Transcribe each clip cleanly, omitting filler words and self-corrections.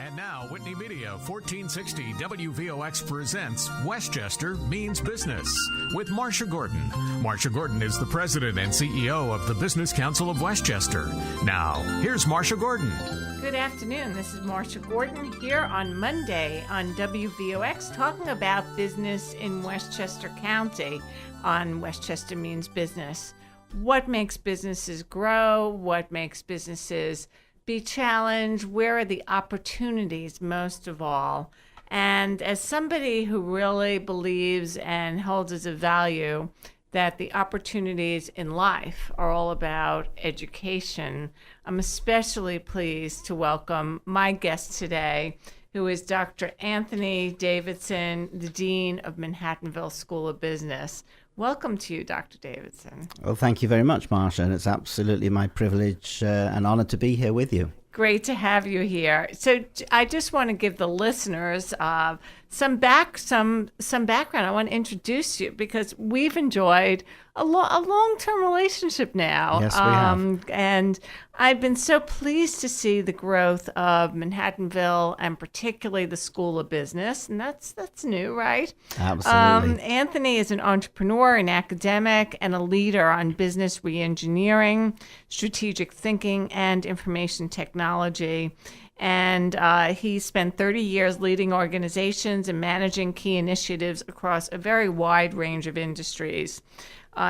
And now, Whitney Media, 1460 WVOX presents Westchester Means Business with Marcia Gordon. Marcia Gordon is the president and CEO of the Business Council of Westchester. Now, here's Marcia Gordon. Good afternoon. This is Marcia Gordon here on Monday on WVOX talking about business in Westchester County on Westchester Means Business. What makes businesses grow? What makes businesses be challenged? Where are the opportunities most of all? And as somebody who really believes and holds as a value that the opportunities in life are all about education, I'm especially pleased to welcome my guest today, who is Dr. Anthony Davidson, the Dean of Manhattanville School of Business. Welcome to you, Dr. Davidson. Well, thank you very much, Marcia, and it's absolutely my privilege and honor to be here with you. Great to have you here. So I just want to give the listeners some background. I want to introduce you because we've enjoyed a long-term relationship now. Yes, we have. And I've been so pleased to see the growth of Manhattanville and particularly the School of Business. And that's new, right? Absolutely. Anthony is an entrepreneur, an academic, and a leader on business reengineering, strategic thinking, and information technology. And he spent 30 years leading organizations and managing key initiatives across a very wide range of industries.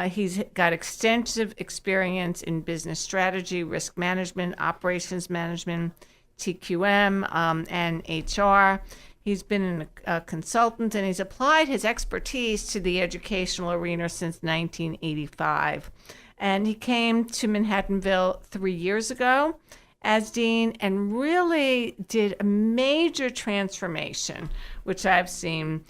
He's got extensive experience in business strategy, risk management, operations management, TQM, and HR. He's been a consultant, and he's applied his expertise to the educational arena since 1985. And he came to Manhattanville 3 years ago as dean and really did a major transformation, which I've seen,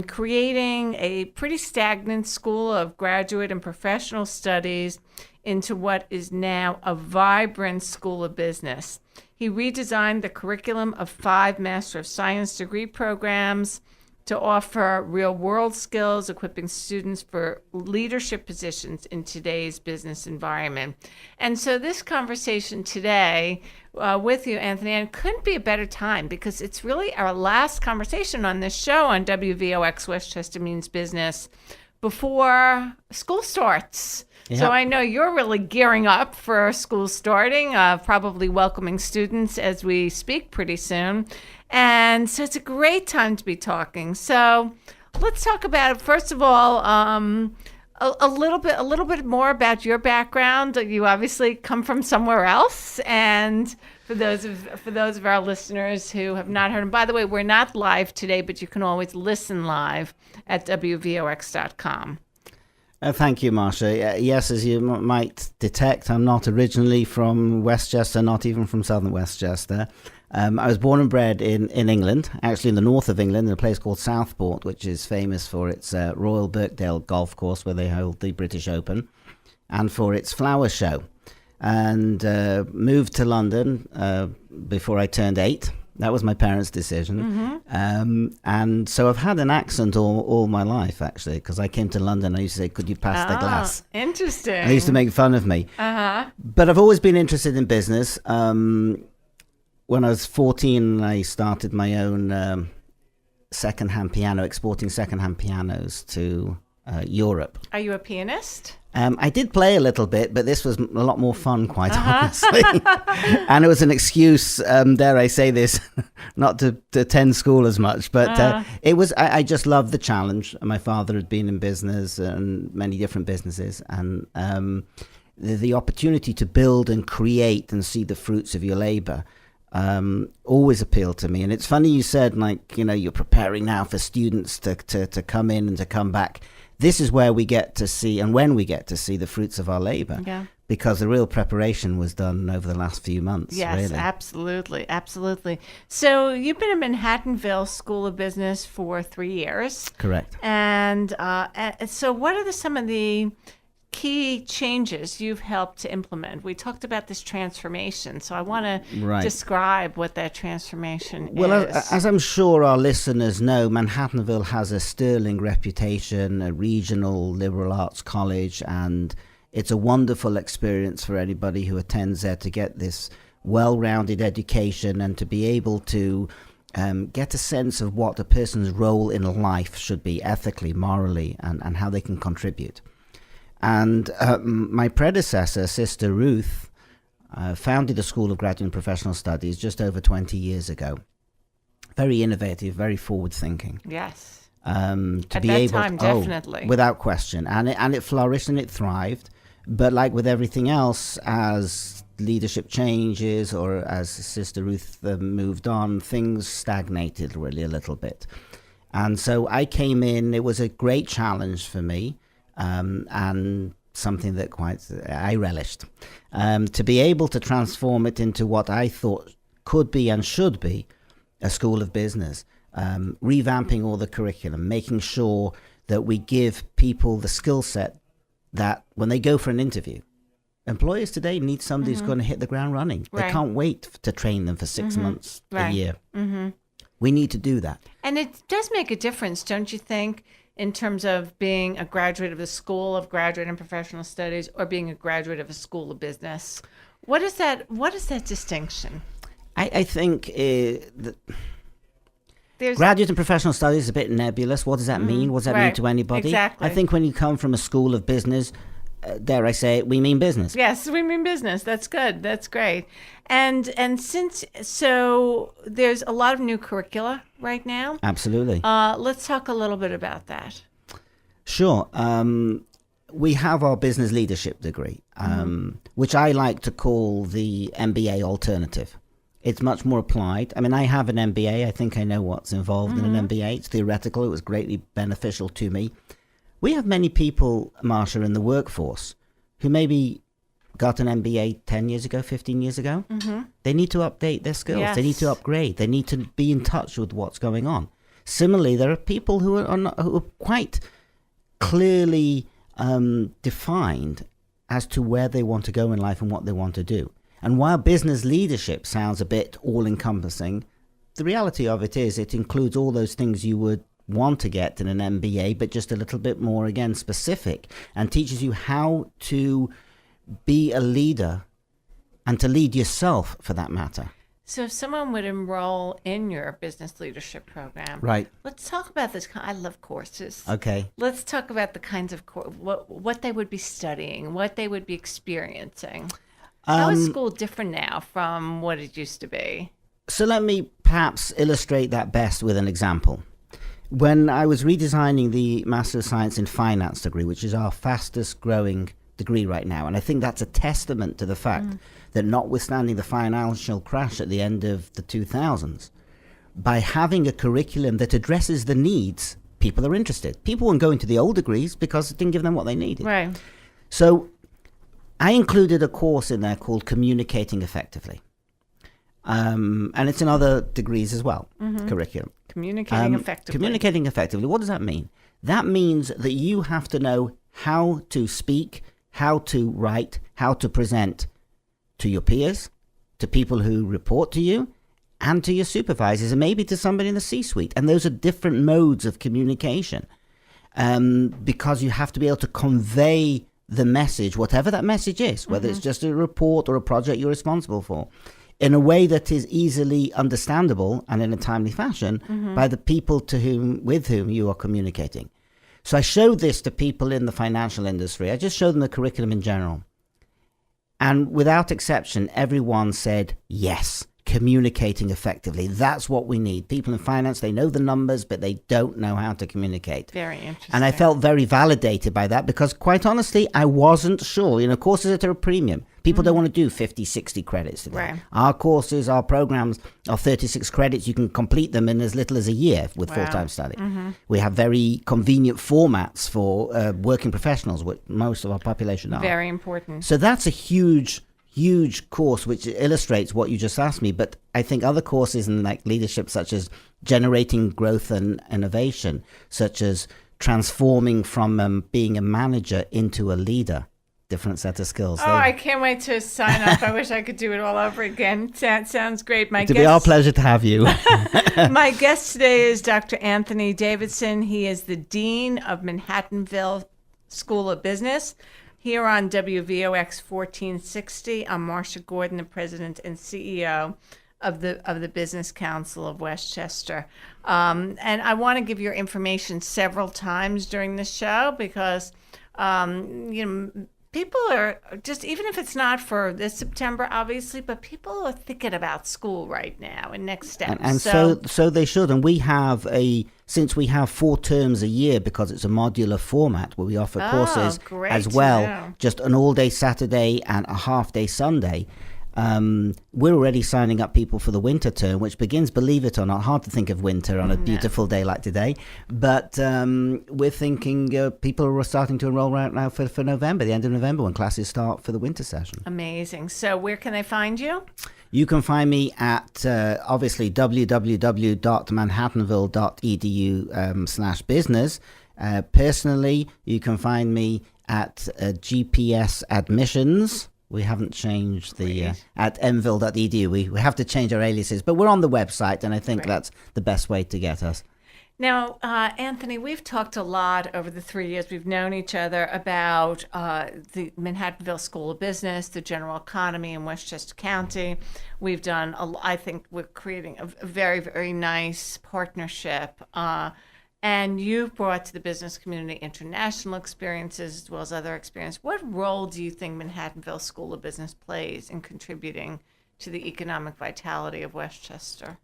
creating a pretty stagnant school of graduate and professional studies into what is now a vibrant school of business. He redesigned the curriculum of 5 Master of Science degree programs to offer real-world skills, equipping students for leadership positions in today's business environment. And so this conversation today with you, Anthony, and it couldn't be a better time because it's really our last conversation on this show on WVOX Westchester Means Business before school starts. Yep. So I know you're really gearing up for school starting, probably welcoming students as we speak pretty soon. And so it's a great time to be talking. So let's talk about, first of all, a little bit more about your background. You obviously come from somewhere else, and for those of our listeners who have not heard, and by the way, we're not live today, but you can always listen live at WVOX.com. Thank you, Marcia. Yes, as you might detect, I'm not originally from Westchester, not even from southern Westchester. I was born and bred in England, actually in the north of England, in a place called Southport, which is famous for its Royal Birkdale golf course where they hold the British Open, and for its flower show. And moved to London before I turned 8. That was my parents' decision. Mm-hmm. And so I've had an accent all my life, actually, because I came to London. I used to say, could you pass the glass? Interesting. They used to make fun of me. Uh-huh. But I've always been interested in business. When I was 14, I started my own second-hand piano, exporting second-hand pianos to Europe. Are you a pianist? I did play a little bit, but this was a lot more fun, quite honestly. And it was an excuse, dare I say this, not to attend school as much. But it was, I just loved the challenge. My father had been in business and many different businesses. And the opportunity to build and create and see the fruits of your labor always appealed to me. And it's funny you said, like, you know, you're preparing now for students to come in and to come back. This is where we get to see, and when we get to see the fruits of our labor, because the real preparation was done over the last few months. Yes, really. Absolutely. So you've been at Manhattanville School of Business for 3 years. Correct. And so what are some of the key changes you've helped to implement? We talked about this transformation, so I want to describe what that transformation is. Well, as I'm sure our listeners know, Manhattanville has a sterling reputation, a regional liberal arts college, and it's a wonderful experience for anybody who attends there to get this well-rounded education and to be able to get a sense of what a person's role in life should be ethically, morally, and how they can contribute. And my predecessor, Sister Ruth, founded the School of Graduate and Professional Studies just over 20 years ago. Very innovative, very forward-thinking. Yes. To At be that able, time, definitely. Without question. And it flourished and it thrived. But like with everything else, as leadership changes or as Sister Ruth moved on, things stagnated really a little bit. And so I came in, it was a great challenge for me, and something that I relished. To be able to transform it into what I thought could be and should be a school of business, revamping all the curriculum, making sure that we give people the skill set that when they go for an interview, employers today need somebody who's going to hit the ground running. Right. They can't wait to train them for 6 months, Right. a year. We need to do that. And it does make a difference, don't you think, in terms of being a graduate of the School of Graduate and Professional Studies or being a graduate of a School of Business? What is that distinction? I think that There's graduate and professional studies is a bit nebulous. What does that mean? What does that mean Right. to anybody? Exactly. I think when you come from a school of business, dare I say it, we mean business. Yes, we mean business. That's good. That's great. And so there's a lot of new curricula right now. Absolutely. Let's talk a little bit about that. Sure. We have our business leadership degree, which I like to call the MBA alternative. It's much more applied. I mean, I have an MBA. I think I know what's involved in an MBA. It's theoretical. It was greatly beneficial to me. We have many people, Marsha, in the workforce who maybe got an MBA 10 years ago, 15 years ago. They need to update their skills. Yes. They need to upgrade. They need to be in touch with what's going on. Similarly, there are people who are quite clearly defined as to where they want to go in life and what they want to do. And while business leadership sounds a bit all-encompassing, the reality of it is it includes all those things you would want to get in an MBA, but just a little bit more, again, specific, and teaches you how to be a leader and to lead yourself, for that matter. So if someone would enroll in your business leadership program, Right. let's talk about this. I love courses. Okay. Let's talk about the kinds of what they would be studying, what they would be experiencing. How is school different now from what it used to be? So let me perhaps illustrate that best with an example. When I was redesigning the Master of Science in Finance degree, which is our fastest growing degree right now, and I think that's a testament to the fact that notwithstanding the financial crash at the end of the 2000s, by having a curriculum that addresses the needs, people are interested. People weren't going to the old degrees because it didn't give them what they needed. Right. So I included a course in there called Communicating Effectively. And it's in other degrees as well, curriculum. Communicating effectively. Communicating effectively. What does that mean? That means that you have to know how to speak, how to write, how to present to your peers, to people who report to you, and to your supervisors, and maybe to somebody in the C-suite. And those are different modes of communication, because you have to be able to convey the message, whatever that message is, whether it's just a report or a project you're responsible for, in a way that is easily understandable and in a timely fashion by the people with whom you are communicating. So I showed this to people in the financial industry. I just showed them the curriculum in general. And without exception, everyone said, yes, communicating effectively. That's what we need. People in finance, they know the numbers, but they don't know how to communicate. Very interesting. And I felt very validated by that because, quite honestly, I wasn't sure. You know, courses are at a premium. People don't want to do 50, 60 credits today. Right. Our courses, our programs are 36 credits. You can complete them in as little as a year with full-time study. We have very convenient formats for working professionals, which most of our population are. Very important. So that's a huge course which illustrates what you just asked me. But I think other courses in like leadership, such as generating growth and innovation, such as transforming from being a manager into a leader, different set of skills. Oh, I can't wait to sign up. I wish I could do it all over again. That sounds great. It'll be our pleasure to have you. My guest today is Dr. Anthony Davidson. He is the Dean of Manhattanville School of Business. here on WVOX 1460. I'm Marcia Gordon, the president and CEO of the Business Council of Westchester. And I want to give your information several times during the show because, people are just, even if it's not for this September, obviously, but people are thinking about school right now and next steps. And so they should. And we have since we have 4 terms a year because it's a modular format where we offer courses as well, just an all-day Saturday and a half-day Sunday. We're already signing up people for the winter term, which begins, believe it or not, hard to think of winter on a beautiful day like today. But we're thinking people are starting to enroll right now for November, the end of November, when classes start for the winter session. Amazing. So where can they find you? You can find me at, obviously, www.manhattanville.edu/business. Personally, you can find me at GPS Admissions. We haven't changed the at mville.edu. We have to change our aliases, but we're on the website, and I think that's the best way to get us. Now, Anthony, we've talked a lot over the 3 years we've known each other about the Manhattanville School of Business, the general economy in Westchester County. We've done, I think we're creating a very, very nice partnership. And you've brought to the business community international experiences as well as other experience. What role do you think Manhattanville School of Business plays in contributing to the economic vitality of Westchester?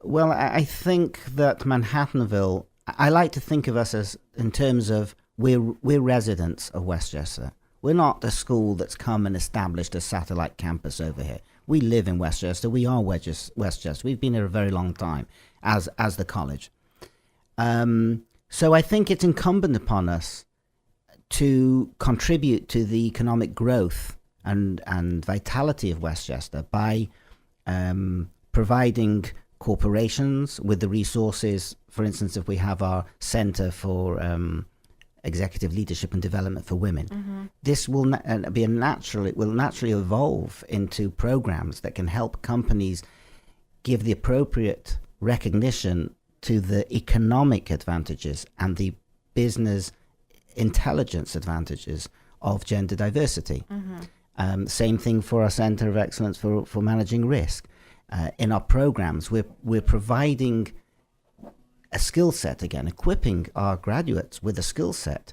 Well, I think that Manhattanville, I like to think of us as in terms of we're residents of Westchester. We're not a school that's come and established a satellite campus over here. We live in Westchester. We are Westchester. We've been here a very long time as the college. So I think it's incumbent upon us to contribute to the economic growth and vitality of Westchester by providing corporations with the resources. For instance, if we have our Center for Executive Leadership and Development for Women, this will it will naturally evolve into programs that can help companies give the appropriate recognition to the economic advantages and the business intelligence advantages of gender diversity. Same thing for our Center of Excellence for Managing Risk. In our programs, we're providing a skill set, again, equipping our graduates with a skill set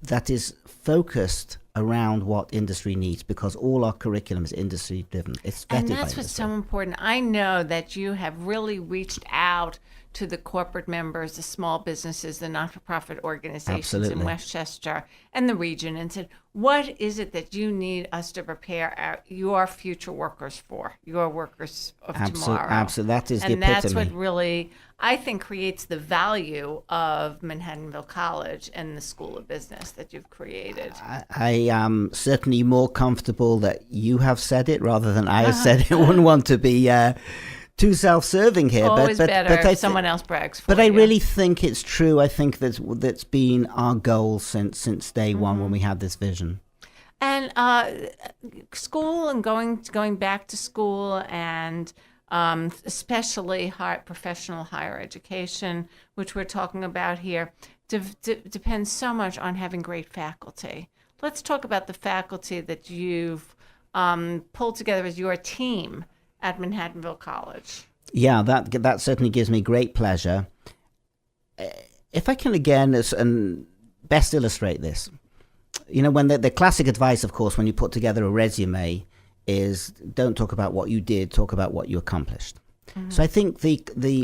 that is focused around what industry needs, because all our curriculum is industry driven. It's vetted by industry. And that's what's so important. I know that you have really reached out to the corporate members, the small businesses, the not-for-profit organizations in Westchester and the region, and said, what is it that you need us to prepare your future workers for, your workers of tomorrow? Absolutely. That is the epitome. And that's what really, I think, creates the value of Manhattanville College and the School of Business that you've created. I am certainly more comfortable that you have said it rather than I have said it. I wouldn't want to be too self-serving here. Always better if someone else brags for you. But I really think it's true. I think that's been our goal since day one when we had this vision. And school and going back to school and especially professional higher education, which we're talking about here, depends so much on having great faculty. Let's talk about the faculty that you've pulled together as your team at Manhattanville College. Yeah, that certainly gives me great pleasure. If I can again and best illustrate this, when the classic advice, of course, when you put together a resume is don't talk about what you did, talk about what you accomplished. So I think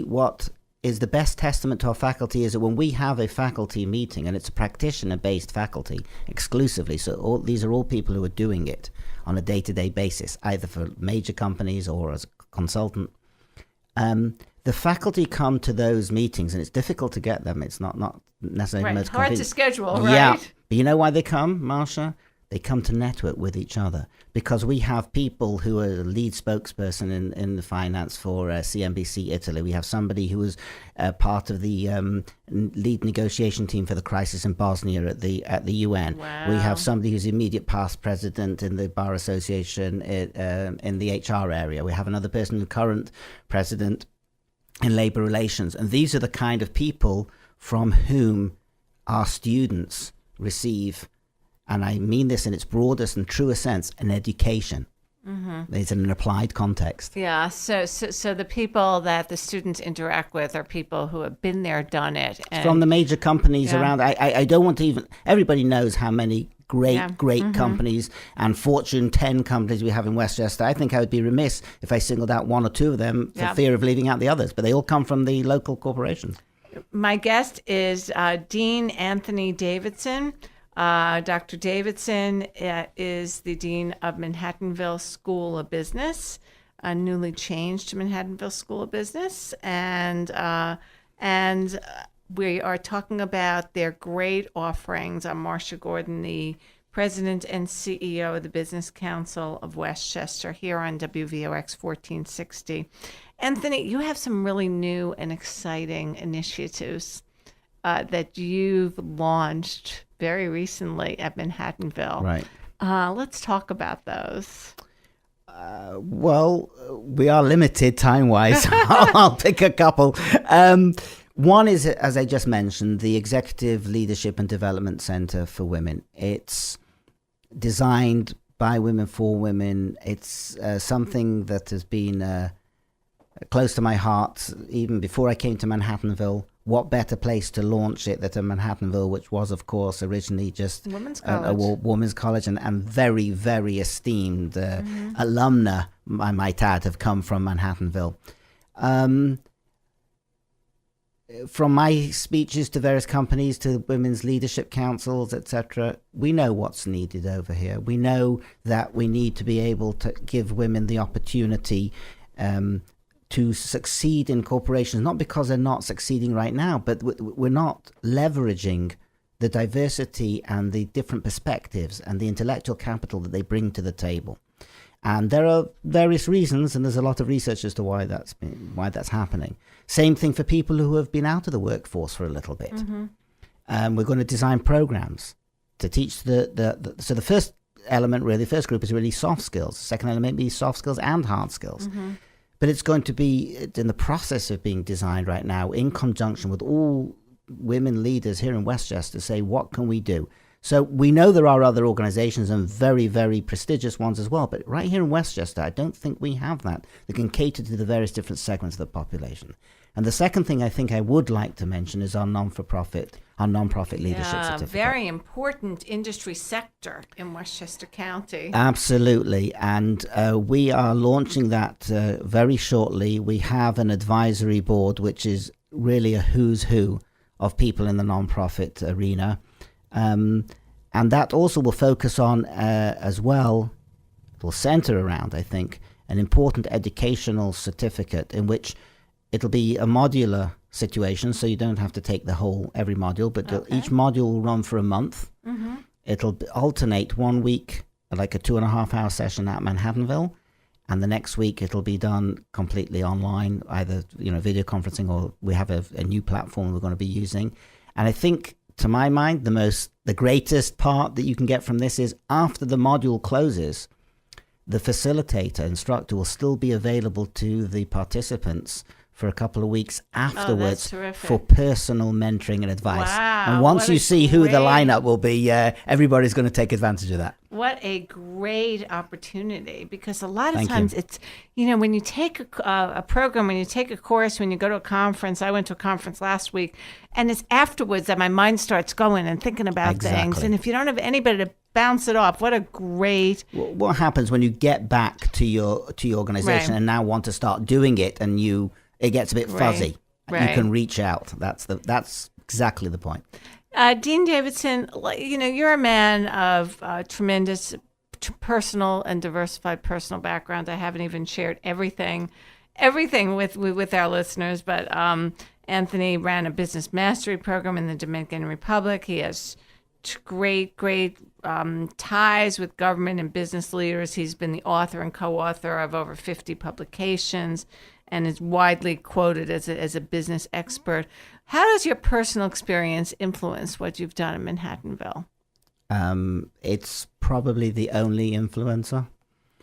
what is the best testament to our faculty is that when we have a faculty meeting, and it's a practitioner-based faculty exclusively, so these are all people who are doing it on a day-to-day basis, either for major companies or as a consultant. The faculty come to those meetings, and it's difficult to get them. It's not necessarily the most hard complete. To schedule, right? Yeah, but you know why they come, Marsha? They come to network with each other because we have people who are the lead spokesperson in the finance for CNBC Italy. We have somebody who was part of the lead negotiation team for the crisis in Bosnia at the UN. Wow. We have somebody who's immediate past president in the Bar Association in the HR area. We have another person, the current president in labor relations. And these are the kind of people from whom our students receive and I mean this in its broadest and truest sense, an education. It's in an applied context. Yeah. So the people that the students interact with are people who have been there, done it. And From the major companies around. I don't want to even. Everybody knows how many great companies and Fortune 10 companies we have in Westchester. I think I would be remiss if I singled out one or two of them for fear of leaving out the others. But they all come from the local corporations. My guest is Dean Anthony Davidson. Dr. Davidson is the Dean of Manhattanville School of Business, a newly changed Manhattanville School of Business. And we are talking about their great offerings. I'm Marcia Gordon, the President and CEO of the Business Council of Westchester, here on WVOX 1460. Anthony, you have some really new and exciting initiatives that you've launched very recently at Manhattanville. Right. Let's talk about those. Well, we are limited time-wise. I'll pick a couple. One is, as I just mentioned, the Executive Leadership and Development Center for Women. It's designed by women for women. It's something that has been close to my heart even before I came to Manhattanville. What better place to launch it than Manhattanville, which was, of course, originally just Women's a women's college, and very, very esteemed alumna, I might add, have come from Manhattanville. From my speeches to various companies, to women's leadership councils, etc., we know what's needed over here. We know that we need to be able to give women the opportunity to succeed in corporations, not because they're not succeeding right now, but we're not leveraging the diversity and the different perspectives and the intellectual capital that they bring to the table. And there are various reasons, and there's a lot of research as to why that's happening. Same thing for people who have been out of the workforce for a little bit. We're going to design programs to teach so the first element, really, the first group is really soft skills. The second element is soft skills and hard skills. But it's going to be in the process of being designed right now in conjunction with all women leaders here in Westchester, say, what can we do? So we know there are other organizations and very, very prestigious ones as well. But right here in Westchester, I don't think we have that can cater to the various different segments of the population. And the second thing I think I would like to mention is our nonprofit leadership certificate. Very important industry sector in Westchester County. Absolutely. And we are launching that very shortly. We have an advisory board, which is really a who's who of people in the nonprofit arena. And that also will focus on, as well, it will center around, I think, an important educational certificate in which it'll be a modular situation, so you don't have to take every module, but each module will run for a month. It'll alternate 1 week, like a 2.5-hour session at Manhattanville, and the next week it'll be done completely online, either video conferencing, or we have a new platform we're going to be using. And I think, to my mind, the greatest part that you can get from this is after the module closes, the facilitator, instructor will still be available to the participants for a couple of weeks afterwards for personal mentoring and advice. Wow, and once you see who the lineup will be, everybody's going to take advantage of that. What a great opportunity, because a lot of times it's, when you take a program, when you take a course, when you go to a conference, I went to a conference last week, and it's afterwards that my mind starts going and thinking about things. And if you don't have anybody to bounce it off, what a great... What happens when you get back to your organization and now want to start doing it, and it gets a bit fuzzy. You can reach out. That's exactly the point. Dean Davidson, you're a man of tremendous personal and diversified personal background. I haven't even shared everything with our listeners, but Anthony ran a business mastery program in the Dominican Republic. He has great ties with government and business leaders. He's been the author and co-author of over 50 publications, and is widely quoted as a business expert. How does your personal experience influence what you've done in Manhattanville? It's probably the only influencer.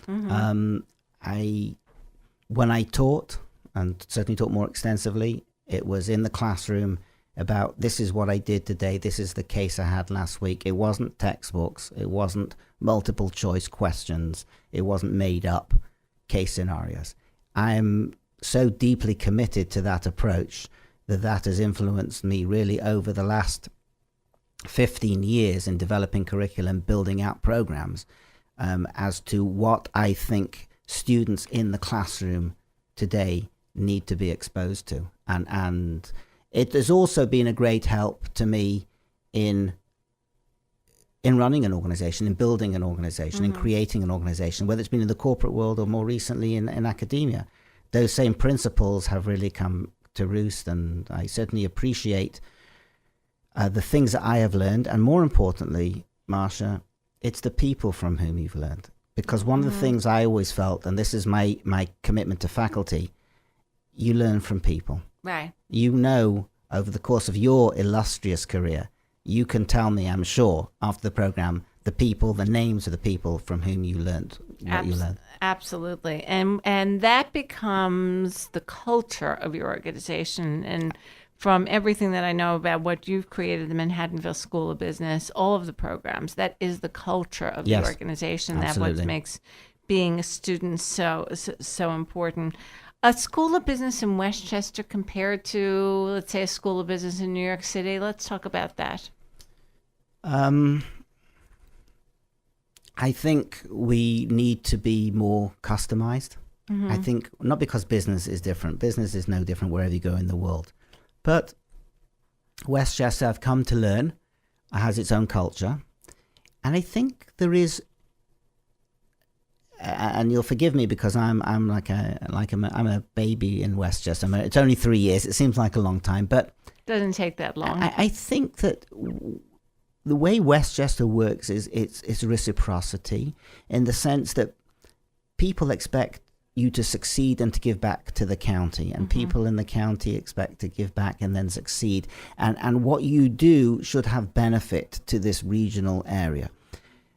When I taught, and certainly taught more extensively, it was in the classroom, about this is what I did today, this is the case I had last week. It wasn't textbooks, it wasn't multiple choice questions, it wasn't made up case scenarios. I'm so deeply committed to that approach that has influenced me really over the last 15 years in developing curriculum, building out programs, as to what I think students in the classroom today need to be exposed to. And it has also been a great help to me in running an organization, in building an organization, in creating an organization, whether it's been in the corporate world or more recently in academia. Those same principles have really come to roost, and I certainly appreciate the things that I have learned. And more importantly, Marsha, it's the people from whom you've learned. Because one of the things I always felt, and this is my commitment to faculty, you learn from people. Right. You know, over the course of your illustrious career, you can tell me, I'm sure, after the program, the names of the people from whom you learned what you learned. Absolutely. And that becomes the culture of your organization. And from everything that I know about what you've created, the Manhattanville School of Business, all of the programs, that is the culture of the organization. That's what makes being a student so important. A School of Business in Westchester compared to, let's say, a School of Business in New York City. Let's talk about that. I think we need to be more customized. I think not because business is different. Business is no different wherever you go in the world. But Westchester, I've come to learn, has its own culture. And I think there is, and you'll forgive me because I'm a baby in Westchester. It's only 3 years. It seems like a long time, but doesn't take that long. I think that the way Westchester works is it's reciprocity, in the sense that people expect you to succeed and to give back to the county, and people in the county expect to give back and then succeed, and what you do should have benefit to this regional area.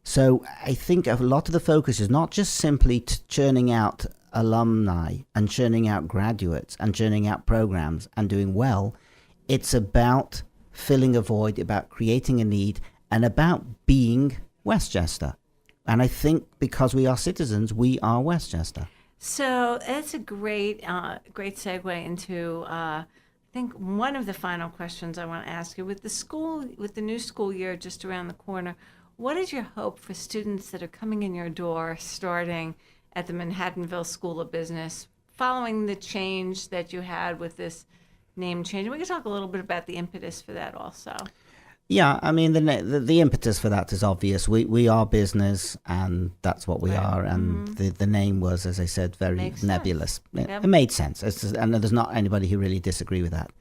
So I think a lot of the focus is not just simply churning out alumni and churning out graduates and churning out programs and doing well. It's about filling a void, about creating a need, and about being Westchester. And I think because we are citizens, we are Westchester. So that's a great segue into, I think, one of the final questions I want to ask you. With the new school year just around the corner, what is your hope for students that are coming in your door starting at the Manhattanville School of Business, following the change that you had with this name change? We can talk a little bit about the impetus for that also. Yeah, I mean, the impetus for that is obvious. We are business, and that's what we are. And the name was, as I said, very nebulous. It made sense. And there's not anybody who really disagree with that.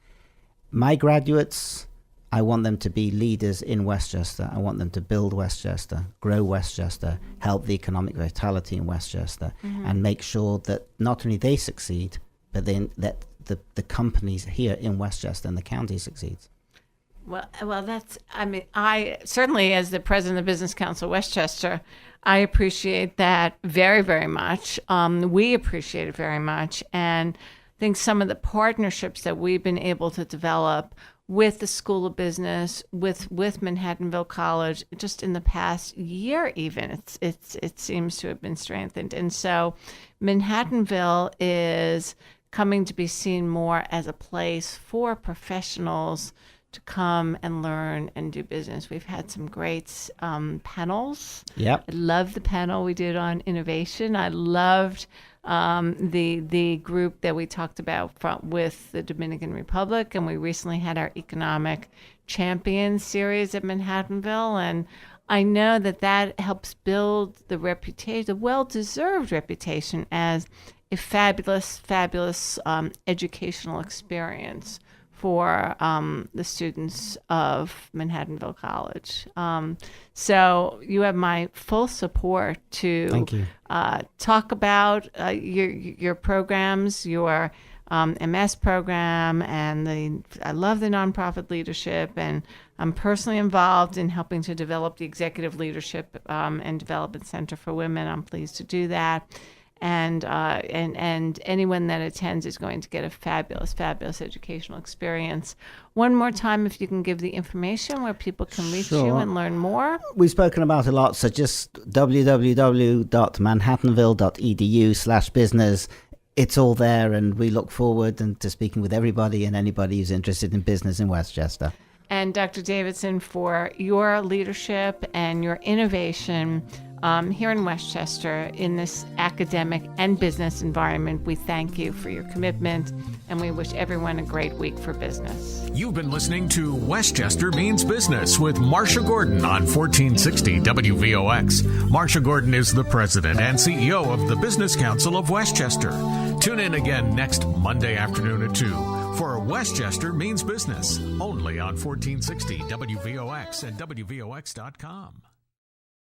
My graduates, I want them to be leaders in Westchester. I want them to build Westchester, grow Westchester, help the economic vitality in Westchester, and make sure that not only they succeed, but then that the companies here in Westchester and the county succeeds. Well, that's, I mean, I certainly, as the president of the Business Council of Westchester, I appreciate that very, very much. We appreciate it very much. And I think some of the partnerships that we've been able to develop with the School of Business, with Manhattanville College, just in the past year even, it seems to have been strengthened. And so Manhattanville is coming to be seen more as a place for professionals to come and learn and do business. We've had some great panels. Yep. I love the panel we did on innovation. I loved the group that we talked about with the Dominican Republic, and we recently had our Economic Champions series at Manhattanville, and I know that helps build the reputation, the well-deserved reputation as a fabulous educational experience for the students of Manhattanville College. So you have my full support to talk about your programs, your MS program, and I love the nonprofit leadership, and I'm personally involved in helping to develop the Executive Leadership and Development Center for Women. I'm pleased to do that. and anyone that attends is going to get a fabulous educational experience. One more time, if you can give the information where people can reach you and learn more. We've spoken about a lot, so just www.manhattanville.edu/business. It's all there, and we look forward to speaking with everybody and anybody who's interested in business in Westchester. And Dr. Davidson, for your leadership and your innovation here in Westchester in this academic and business environment, we thank you for your commitment, and we wish everyone a great week for business. You've been listening to Westchester Means Business with Marcia Gordon on 1460 WVOX. Marcia Gordon is the president and CEO of the Business Council of Westchester. Tune in again next Monday afternoon at 2 for Westchester Means Business, only on 1460 WVOX and WVOX.com.